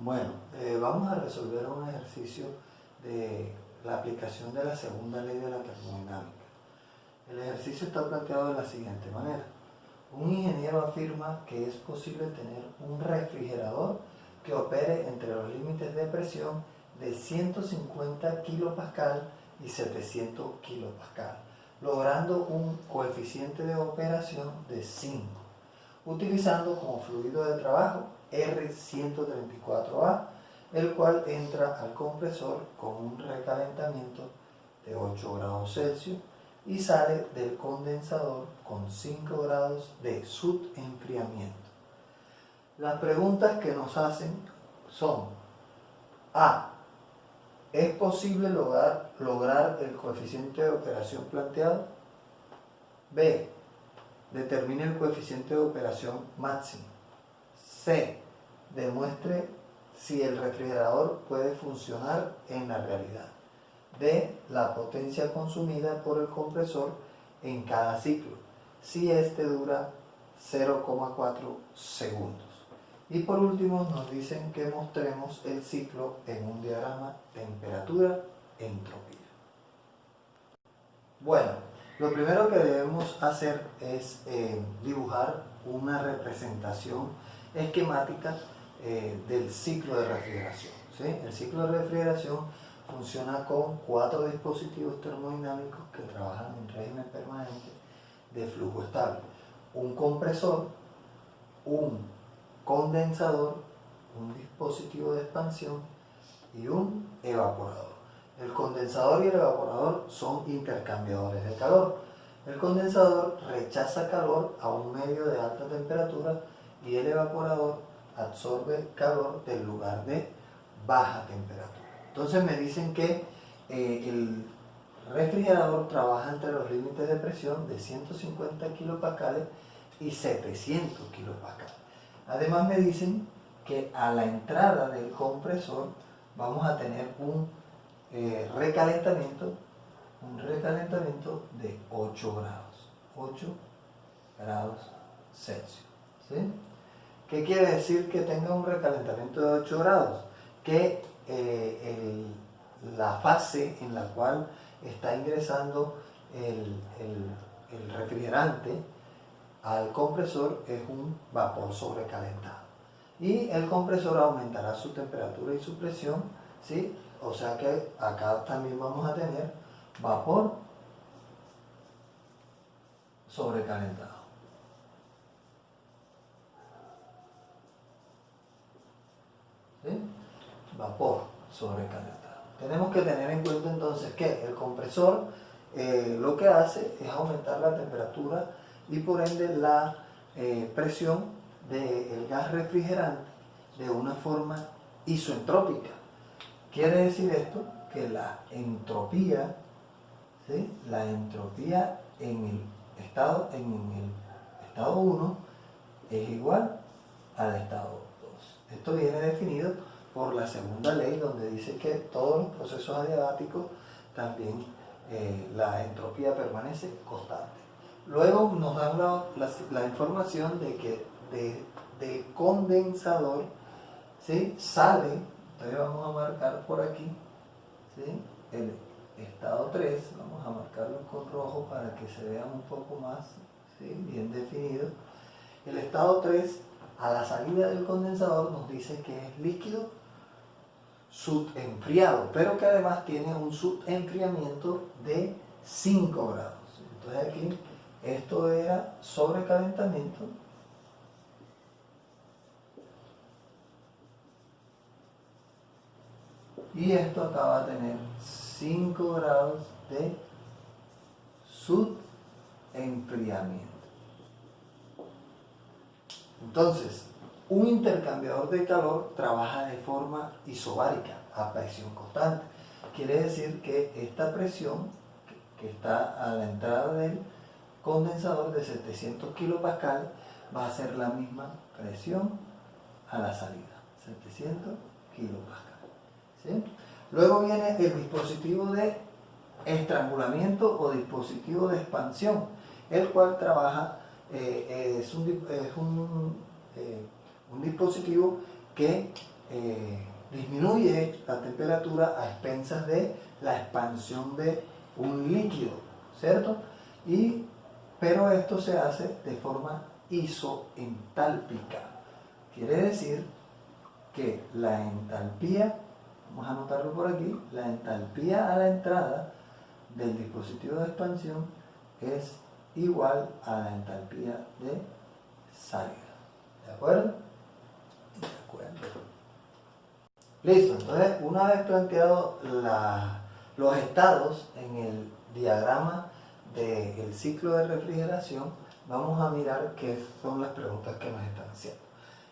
Bueno, vamos a resolver un ejercicio de la aplicación de la segunda ley de la termodinámica. El ejercicio está planteado de la siguiente manera. Un ingeniero afirma que es posible tener un refrigerador que opere entre los límites de presión de 150 kPa y 700 kPa, logrando un coeficiente de operación de 5, utilizando como fluido de trabajo R134A, el cual entra al compresor con un recalentamiento de 8 grados Celsius y sale del condensador con 5 grados de subenfriamiento. Las preguntas que nos hacen son: A. ¿Es posible lograr el coeficiente de operación planteado? B. Determine el coeficiente de operación máximo. C. Demuestre si el refrigerador puede funcionar en la realidad. D. La potencia consumida por el compresor en cada ciclo, si este dura 0,4 segundos. Y por último nos dicen que mostremos el ciclo en un diagrama temperatura-entropía. Bueno, lo primero que debemos hacer es dibujar una representación esquemática del ciclo de refrigeración, ¿sí? El ciclo de refrigeración funciona con 4 dispositivos termodinámicos que trabajan en régimen permanente de flujo estable: un compresor, un condensador, un dispositivo de expansión y un evaporador. El condensador y el evaporador son intercambiadores de calor. El condensador rechaza calor a un medio de alta temperatura y el evaporador absorbe calor del lugar de baja temperatura. Entonces me dicen que el refrigerador trabaja entre los límites de presión de 150 kPa y 700 kPa. Además me dicen que a la entrada del compresor vamos a tener un recalentamiento de 8 grados Celsius. ¿Sí? ¿Qué quiere decir que tenga un recalentamiento de 8 grados? Que la fase en la cual está ingresando el refrigerante al compresor es un vapor sobrecalentado. Y el compresor aumentará su temperatura y su presión, ¿sí? O sea que acá también vamos a tener vapor sobrecalentado. ¿Sí? Vapor sobrecalentado. Tenemos que tener en cuenta entonces que el compresor lo que hace es aumentar la temperatura y por ende la presión del gas refrigerante de una forma isoentrópica. Quiere decir esto que la entropía, ¿sí? La entropía en el estado 1 es igual al estado 2. Esto viene definido por la segunda ley, donde dice que todos los procesos adiabáticos también la entropía permanece constante. Luego nos dan la información de que del condensador, ¿sí? Sale, entonces vamos a marcar por aquí, ¿sí? El estado 3, vamos a marcarlo con rojo para que se vean un poco más, ¿sí? Bien definido. El estado 3, a la salida del condensador, nos dice que es líquido subenfriado, pero que además tiene un subenfriamiento de 5 grados. Entonces aquí esto era sobrecalentamiento y esto acaba de tener 5 grados de subenfriamiento. Entonces, un intercambiador de calor trabaja de forma isobárica, a presión constante. Quiere decir que esta presión que está a la entrada del condensador de 700 kPa va a ser la misma presión a la salida, 700 kPa. ¿Sí? Luego viene el dispositivo de estrangulamiento o dispositivo de expansión, el cual trabaja, es un dispositivo que disminuye la temperatura a expensas de la expansión de un líquido, ¿cierto? Pero esto se hace de forma isoentálpica. Quiere decir que la entalpía, vamos a anotarlo por aquí, la entalpía a la entrada del dispositivo de expansión es igual a la entalpía de salida. ¿De acuerdo? De acuerdo. Listo, entonces una vez planteado los estados en el diagrama del ciclo de refrigeración, vamos a mirar qué son las preguntas que nos están haciendo.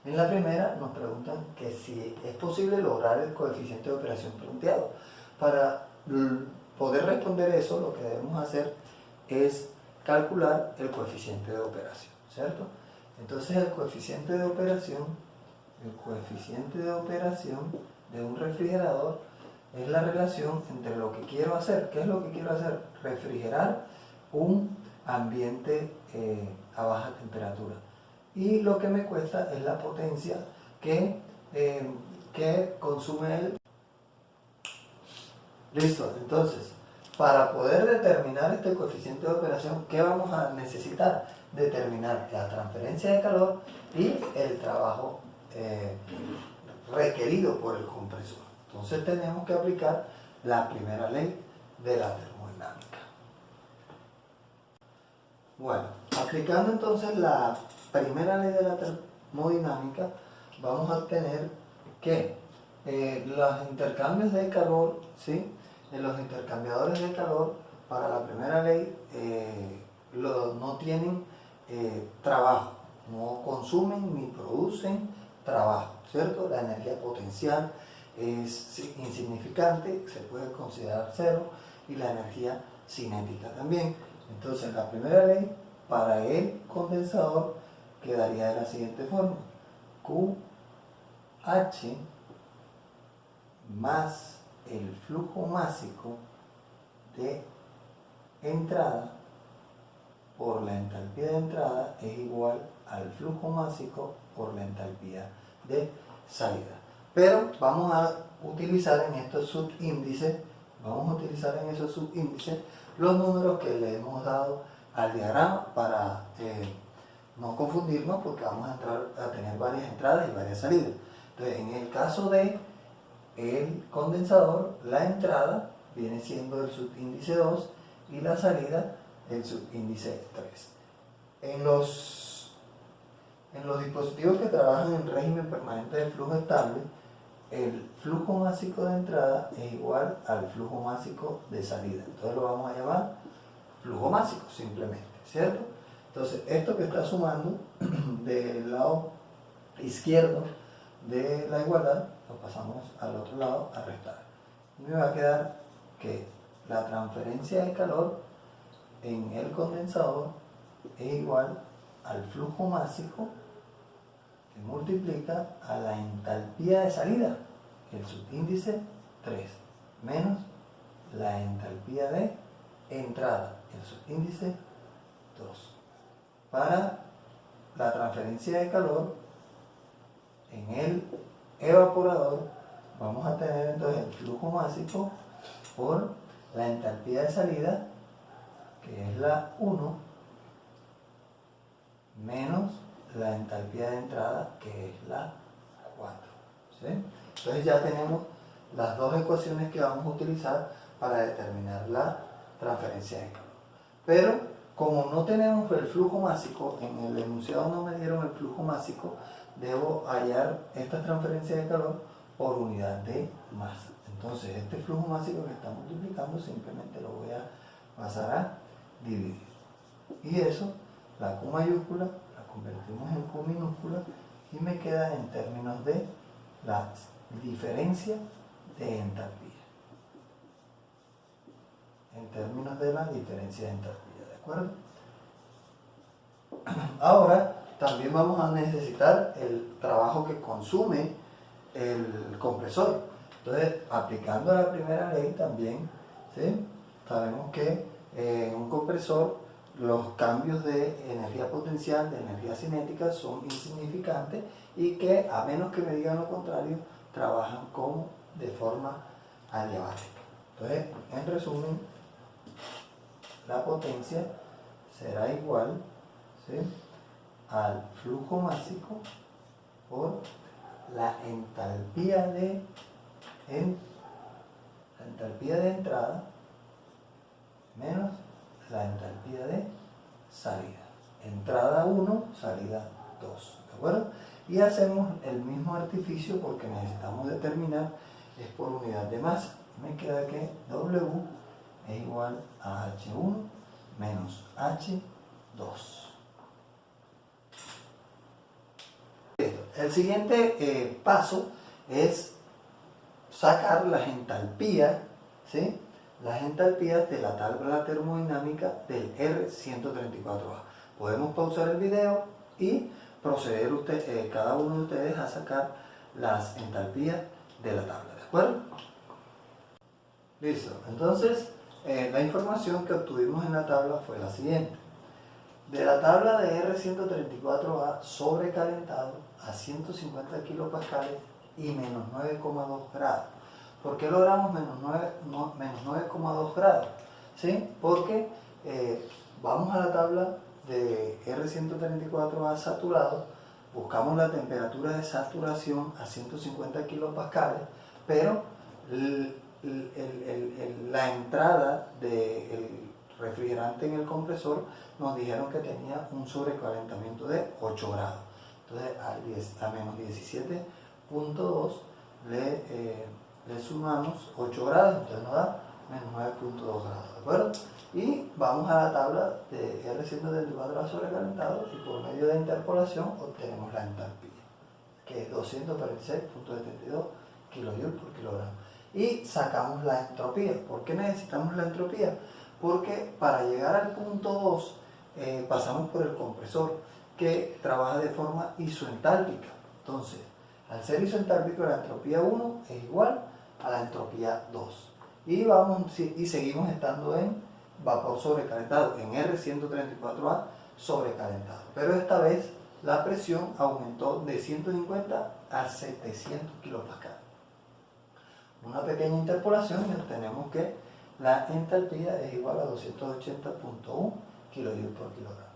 En la primera nos preguntan que si es posible lograr el coeficiente de operación planteado. Para poder responder eso, lo que debemos hacer es calcular el coeficiente de operación, ¿cierto? Entonces el coeficiente de operación de un refrigerador es la relación entre lo que quiero hacer. ¿Qué es lo que quiero hacer? Refrigerar un ambiente a baja temperatura. Y lo que me cuesta es la potencia que consume el... Listo, entonces, para poder determinar este coeficiente de operación, ¿qué vamos a necesitar? Determinar la transferencia de calor y el trabajo requerido por el compresor. Entonces tenemos que aplicar la primera ley de la termodinámica. Bueno, aplicando entonces la primera ley de la termodinámica, vamos a obtener que los intercambios de calor, ¿sí? Los intercambiadores de calor para la primera ley no tienen trabajo, no consumen ni producen trabajo, ¿cierto? La energía potencial es insignificante, se puede considerar cero, y la energía cinética también. Entonces la primera ley para el condensador quedaría de la siguiente forma: QH más el flujo másico de entrada por la entalpía de entrada es igual al flujo másico por la entalpía de salida. Pero vamos a utilizar en estos subíndices, los números que le hemos dado al diagrama para no confundirnos, porque vamos a tener varias entradas y varias salidas. Entonces, en el caso de el condensador, la entrada viene siendo el subíndice 2 y la salida el subíndice 3. En los dispositivos que trabajan en régimen permanente de flujo estable, el flujo másico de entrada es igual al flujo másico de salida. Entonces lo vamos a llamar flujo másico simplemente, ¿cierto? Entonces esto que está sumando del lado izquierdo de la igualdad lo pasamos al otro lado a restar. Y me va a quedar que la transferencia de calor en el condensador es igual al flujo másico que multiplica a la entalpía de salida, el subíndice 3, menos la entalpía de entrada, el subíndice 2. Para la transferencia de calor en el evaporador vamos a tener entonces el flujo másico por la entalpía de salida, que es la 1, menos la entalpía de entrada, que es la 4. ¿Sí? Entonces ya tenemos las dos ecuaciones que vamos a utilizar para determinar la transferencia de calor. Pero como no tenemos el flujo másico, en el enunciado no me dieron el flujo másico, debo hallar esta transferencia de calor por unidad de masa. Entonces este flujo másico que está multiplicando simplemente lo voy a pasar a dividir. Y eso, la Q mayúscula, la convertimos en Q minúscula y me queda en términos de la diferencia de entalpía. En términos de la diferencia de entalpía, ¿de acuerdo? Ahora también vamos a necesitar el trabajo que consume el compresor. Entonces, aplicando la primera ley también, ¿sí? Sabemos que en un compresor los cambios de energía potencial, de energía cinética son insignificantes y que, a menos que me digan lo contrario, trabajan como de forma adiabática. Entonces, en resumen, la potencia será igual, ¿sí?, al flujo másico por la entalpía de entrada menos la entalpía de salida. Entrada 1, salida 2. ¿De acuerdo? Y hacemos el mismo artificio porque necesitamos determinar, es por unidad de masa. Me queda que W es igual a H1 menos H2. El siguiente paso es sacar las entalpías, ¿sí?, las entalpías de la tabla termodinámica del R134A. Podemos pausar el video y proceder cada uno de ustedes a sacar las entalpías de la tabla, ¿de acuerdo? Listo. Entonces, la información que obtuvimos en la tabla fue la siguiente. De la tabla de R134A sobrecalentado a 150 kilopascales y menos 9,2 grados. ¿Por qué logramos menos 9,2 grados? ¿Sí? Porque vamos a la tabla de R134A saturado, buscamos la temperatura de saturación a 150 kilopascales, pero la entrada del refrigerante en el compresor nos dijeron que tenía un sobrecalentamiento de 8 grados. Entonces a menos 17.2 le sumamos 8 grados, entonces nos da menos 9.2 grados, ¿de acuerdo? Y vamos a la tabla de R134A sobrecalentado y por medio de interpolación obtenemos la entalpía, que es 246.72 kJ por kilogramo. Y sacamos la entropía. ¿Por qué necesitamos la entropía? Porque para llegar al punto 2 pasamos por el compresor, que trabaja de forma isoentálpica. Entonces, al ser isoentálpico, la entropía 1 es igual a la entropía 2. Y seguimos estando en vapor sobrecalentado, en R134A sobrecalentado. Pero esta vez la presión aumentó de 150 a 700 kilopascales. Una pequeña interpolación y obtenemos que la entalpía es igual a 280.1 kJ por kilogramo.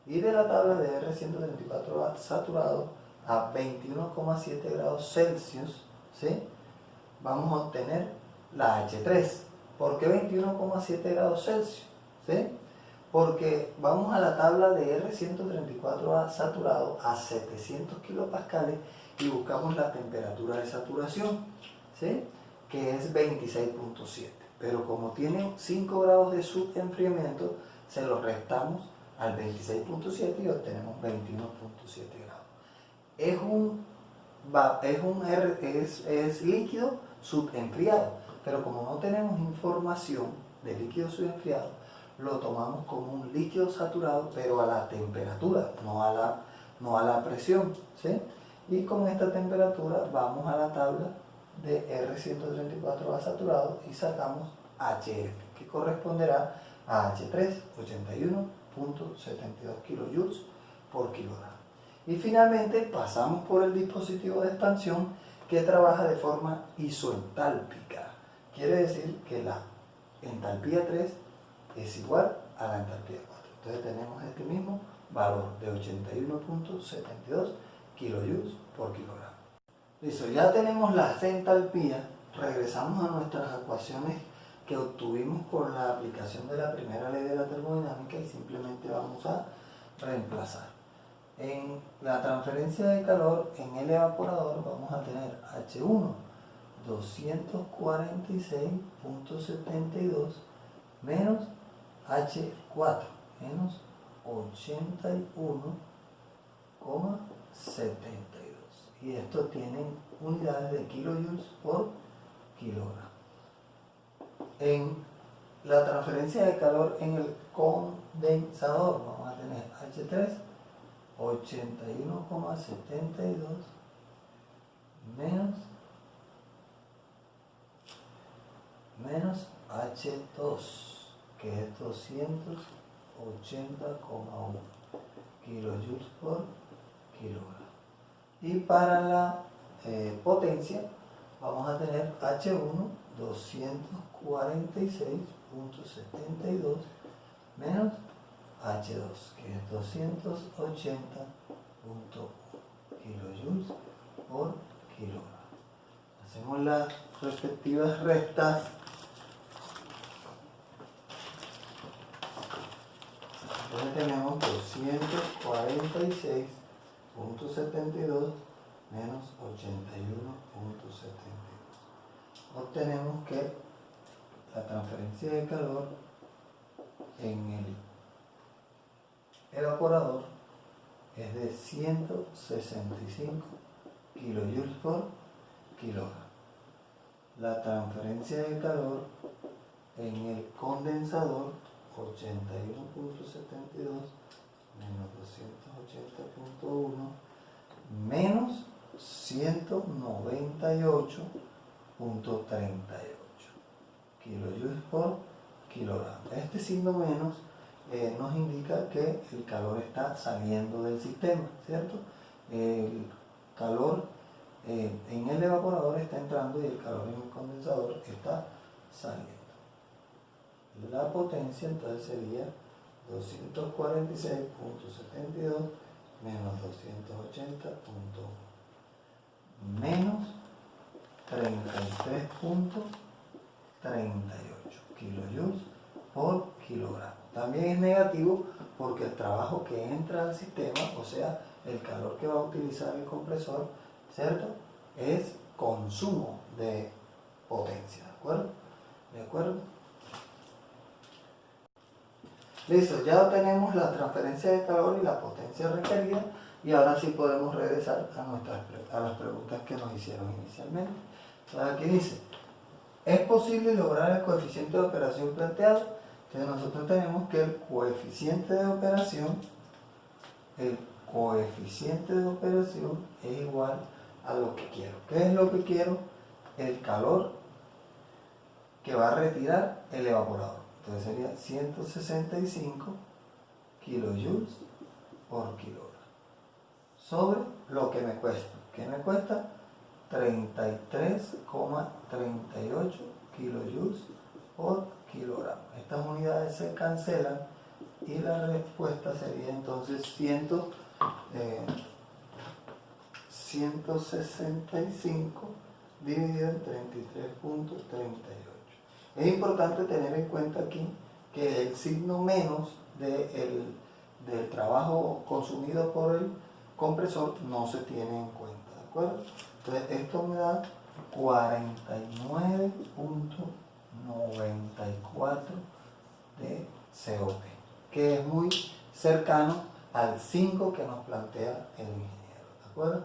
Y de la tabla de R134A saturado a 21,7 grados Celsius, ¿sí?, vamos a obtener la H3. ¿Por qué 21,7 grados Celsius? ¿Sí? Porque vamos a la tabla de R134A saturado a 700 kilopascales y buscamos la temperatura de saturación, ¿sí?, que es 26.7. Pero como tiene 5 grados de subenfriamiento, se lo restamos al 26.7 y obtenemos 21.7 grados. Es líquido subenfriado, pero como no tenemos información de líquido subenfriado, lo tomamos como un líquido saturado, pero a la temperatura, no a la presión, ¿sí? Y con esta temperatura vamos a la tabla de R134A saturado y sacamos HF, que corresponderá a H3, 81.72 kJ por kilogramo. Y finalmente pasamos por el dispositivo de expansión, que trabaja de forma isoentálpica. Quiere decir que la entalpía 3 es igual a la entalpía 4. Entonces tenemos este mismo valor de 81.72 kJ por kilogramo. Listo, ya tenemos las entalpías. Regresamos a nuestras ecuaciones que obtuvimos por la aplicación de la primera ley de la termodinámica y simplemente vamos a reemplazar. En la transferencia de calor en el evaporador vamos a tener H1 246.72 menos H4 menos 81,72. Y esto tiene unidades de kilojoules por kilogramo. En la transferencia de calor en el condensador vamos a tener H3 81,72 menos H2, que es 280,1 kilojoules por kilogramo. Y para la potencia, vamos a tener H1 246.72 menos H2, que es 280.1 kilojoules por kilogramo. Hacemos las respectivas restas. Entonces tenemos 246.72 menos 81.72. Obtenemos que la transferencia de calor en el evaporador es de 165 kilojoules por kilogramo. La transferencia de calor en el condensador 81.72 menos 280.1 menos 198.38 kilojoules por kilogramo. Este signo menos nos indica que el calor está saliendo del sistema, ¿cierto? El calor en el evaporador está entrando y el calor en el condensador está saliendo. La potencia entonces sería 246.72 menos 280.1 menos 33.38 kilojoules por kilogramo. También es negativo porque el trabajo que entra al sistema, o sea, el calor que va a utilizar el compresor, ¿cierto?, es consumo de potencia, ¿de acuerdo? ¿De acuerdo? Listo, ya tenemos la transferencia de calor y la potencia requerida y ahora sí podemos regresar a las preguntas que nos hicieron inicialmente. Entonces aquí dice, ¿es posible lograr el coeficiente de operación planteado? Entonces nosotros tenemos que el coeficiente de operación es igual a lo que quiero. ¿Qué es lo que quiero? El calor que va a retirar el evaporador. Entonces sería 165 kilojoules por kilogramo sobre lo que me cuesta. ¿Qué me cuesta? 33,38 kilojoules por kilogramo. Estas unidades se cancelan y la respuesta sería entonces 165 dividido en 33.38. Es importante tener en cuenta aquí que el signo menos del trabajo consumido por el compresor no se tiene en cuenta, ¿de acuerdo? Entonces esto me da 49.94 de COP, que es muy cercano al 5 que nos plantea el ingeniero, ¿de acuerdo?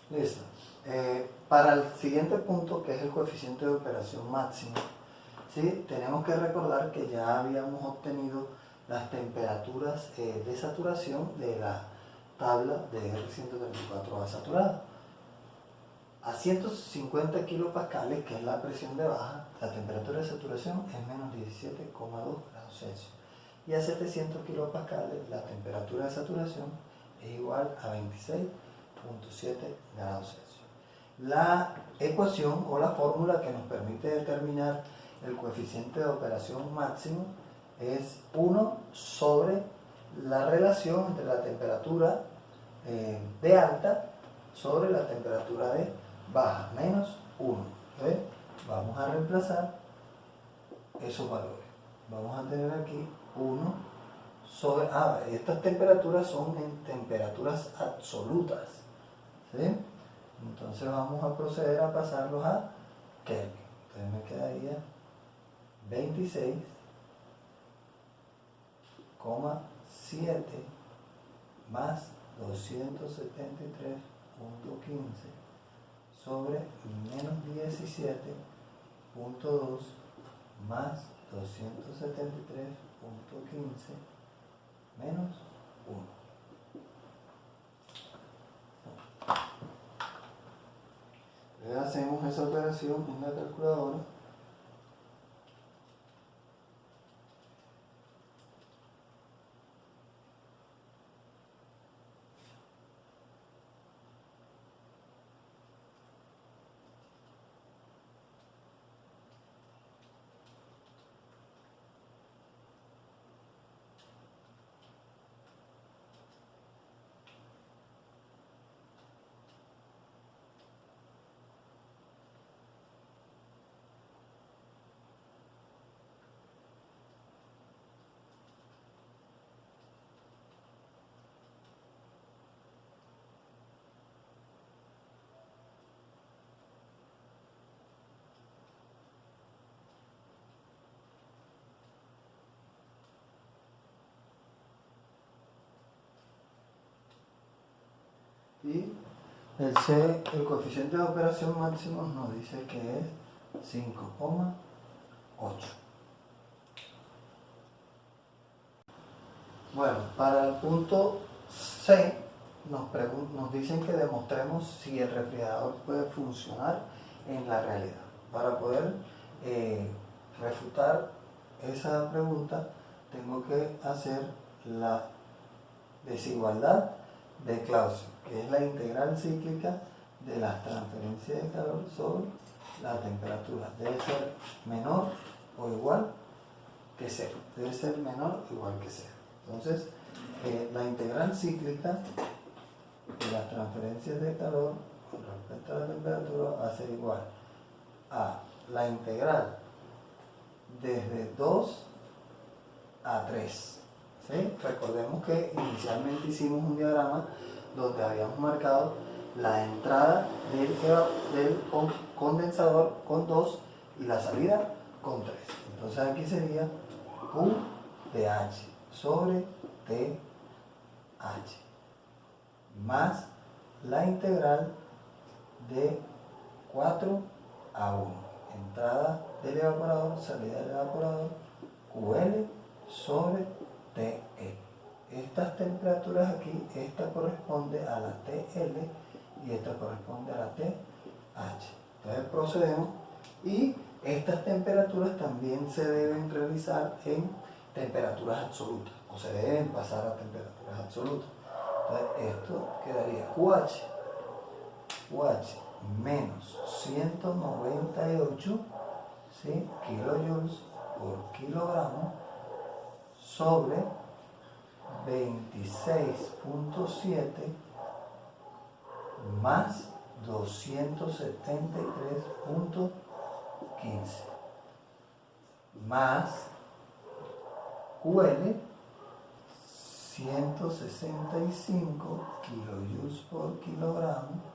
Listo. Para el siguiente punto, que es el coeficiente de operación máximo, ¿sí?, tenemos que recordar que ya habíamos obtenido las temperaturas de saturación de la tabla de R134A saturada. A 150 kilopascales, que es la presión de baja, la temperatura de saturación es menos 17,2 grados Celsius. Y a 700 kilopascales, la temperatura de saturación es igual a 26,7 grados Celsius. La ecuación o la fórmula que nos permite determinar el coeficiente de operación máximo es 1 sobre la relación entre la temperatura de alta sobre la temperatura de baja, menos 1. ¿Ves? Vamos a reemplazar esos valores. Vamos a tener aquí 1 sobre... estas temperaturas son en temperaturas absolutas, ¿sí? Entonces vamos a proceder a pasarlos a Kelvin. Entonces me quedaría 26,7 más 273.15 sobre menos 17.2 más 273.15 menos 1. Entonces hacemos esa operación en la calculadora. Y el C, el coeficiente de operación máximo nos dice que es 5,8. Bueno, para el punto C nos dicen que demostremos si el refrigerador puede funcionar en la realidad. Para poder refutar esa pregunta, tengo que hacer la desigualdad de Clausius, que es la integral cíclica de las transferencias de calor sobre la temperatura. Debe ser menor o igual que cero. Debe ser menor o igual que cero. Entonces, la integral cíclica de las transferencias de calor con respecto a la temperatura va a ser igual a la integral desde 2 a 3. ¿Sí? Recordemos que inicialmente hicimos un diagrama donde habíamos marcado la entrada del condensador con 2 y la salida con 3. Entonces aquí sería Q de H sobre TH más la integral de 4 a 1. Entrada del evaporador, salida del evaporador, QL sobre TE. Estas temperaturas aquí, esta corresponde a la TL y esta corresponde a la TH. Entonces procedemos y estas temperaturas también se deben realizar en temperaturas absolutas o se deben pasar a temperaturas absolutas. Entonces esto quedaría QH menos 198, ¿sí?, kilojoules por kilogramo sobre 26,7 más 273,15 más QL 165 kilojoules por kilogramo.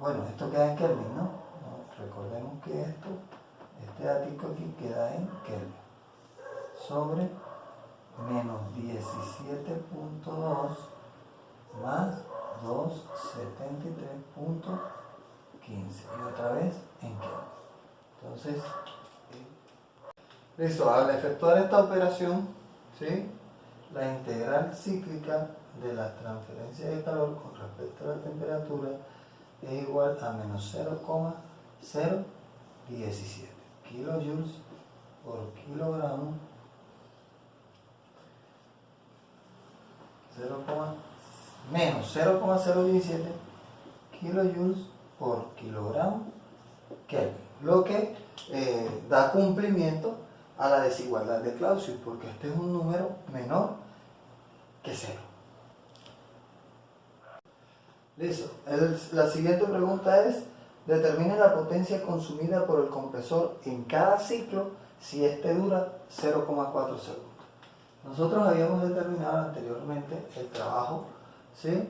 Bueno, esto queda en Kelvin, ¿no? Recordemos que este ático aquí queda en Kelvin. Sobre menos 17,2 más 273,15. Y otra vez en Kelvin. Entonces, listo. Al efectuar esta operación, ¿sí?, la integral cíclica de la transferencia de calor con respecto a la temperatura es igual a menos 0,017 kilojoules por kilogramo, menos 0,017 kilojoules por kilogramo Kelvin, lo que da cumplimiento a la desigualdad de Clausius, porque este es un número menor que 0. Listo. La siguiente pregunta es: determine la potencia consumida por el compresor en cada ciclo si este dura 0,4 segundos. Nosotros habíamos determinado anteriormente el trabajo, ¿sí?,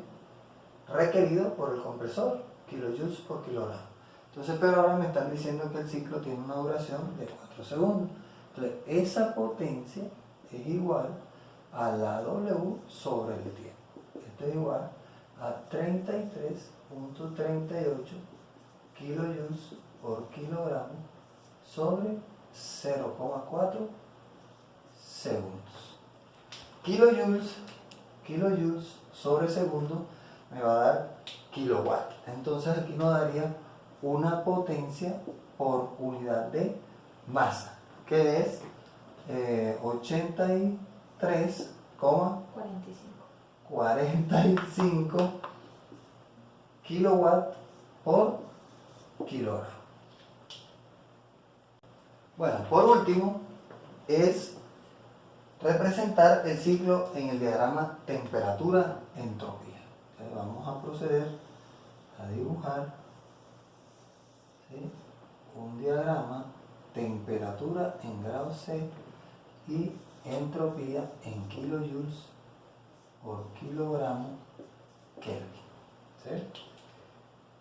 requerido por el compresor, kilojoules por kilogramo. Entonces, pero ahora me están diciendo que el ciclo tiene una duración de 4 segundos. Entonces, esa potencia es igual a la W sobre el tiempo. Esto es igual a 33,38 kilojoules por kilogramo sobre 0,4 segundos. Kilojoules sobre segundo me va a dar kilowatt. Entonces aquí nos daría una potencia por unidad de masa, que es 83,45 kilowatt por kilogramo. Bueno, por último es representar el ciclo en el diagrama temperatura-entropía. Vamos a proceder a dibujar, ¿sí?, un diagrama temperatura en grados C y entropía en kilojoules por kilogramo Kelvin, ¿sí?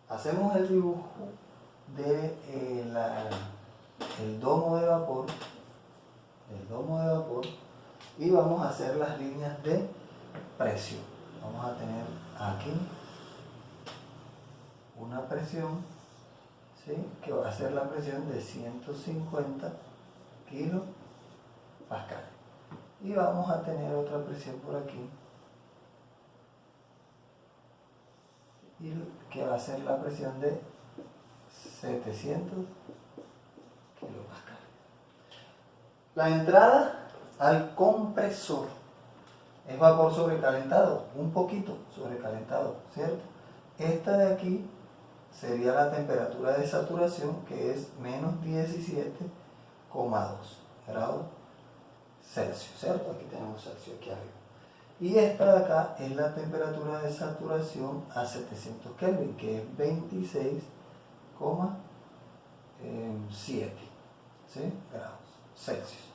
Hacemos el dibujo de el domo de vapor, y vamos a hacer las líneas de presión. Vamos a tener aquí una presión, ¿sí?, que va a ser la presión de 150 kilopascales. Y vamos a tener otra presión por aquí, y que va a ser la presión de 700 kilopascales. La entrada al compresor es vapor sobrecalentado, un poquito sobrecalentado, ¿cierto? Esta de aquí sería la temperatura de saturación, que es menos 17,2 grados Celsius, ¿cierto? Aquí tenemos Celsius aquí arriba. Y esta de acá es la temperatura de saturación a 700 Kelvin, que es 26,7, ¿sí?, grados Celsius.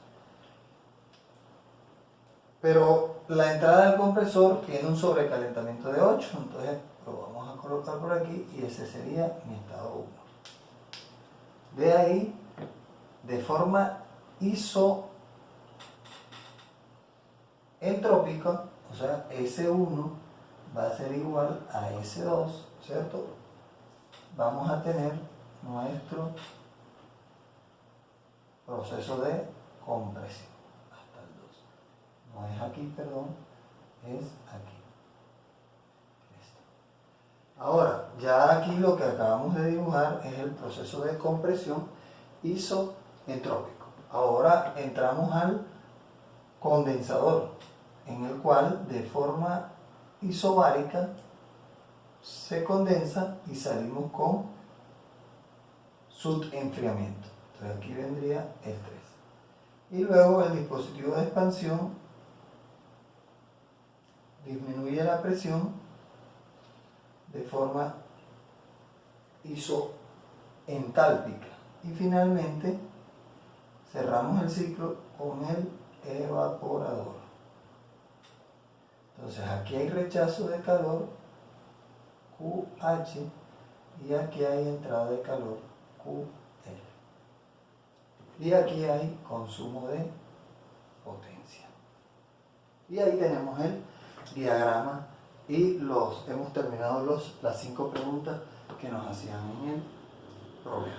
Pero la entrada del compresor tiene un sobrecalentamiento de 8, entonces lo vamos a colocar por aquí y ese sería mi estado 1. De ahí, de forma isoentrópica, o sea, S1 va a ser igual a S2, ¿cierto? Vamos a tener nuestro proceso de compresión hasta el 2. No es aquí, perdón, es aquí. Listo. Ahora, ya aquí lo que acabamos de dibujar es el proceso de compresión isoentrópico. Ahora entramos al condensador, en el cual de forma isobárica se condensa y salimos con subenfriamiento. Entonces aquí vendría el 3. Y luego el dispositivo de expansión disminuye la presión de forma isoentálpica. Y finalmente cerramos el ciclo con el evaporador. Entonces aquí hay rechazo de calor, QH, y aquí hay entrada de calor, QL. Y aquí hay consumo de potencia. Y ahí tenemos el diagrama y hemos terminado las 5 preguntas que nos hacían en el problema.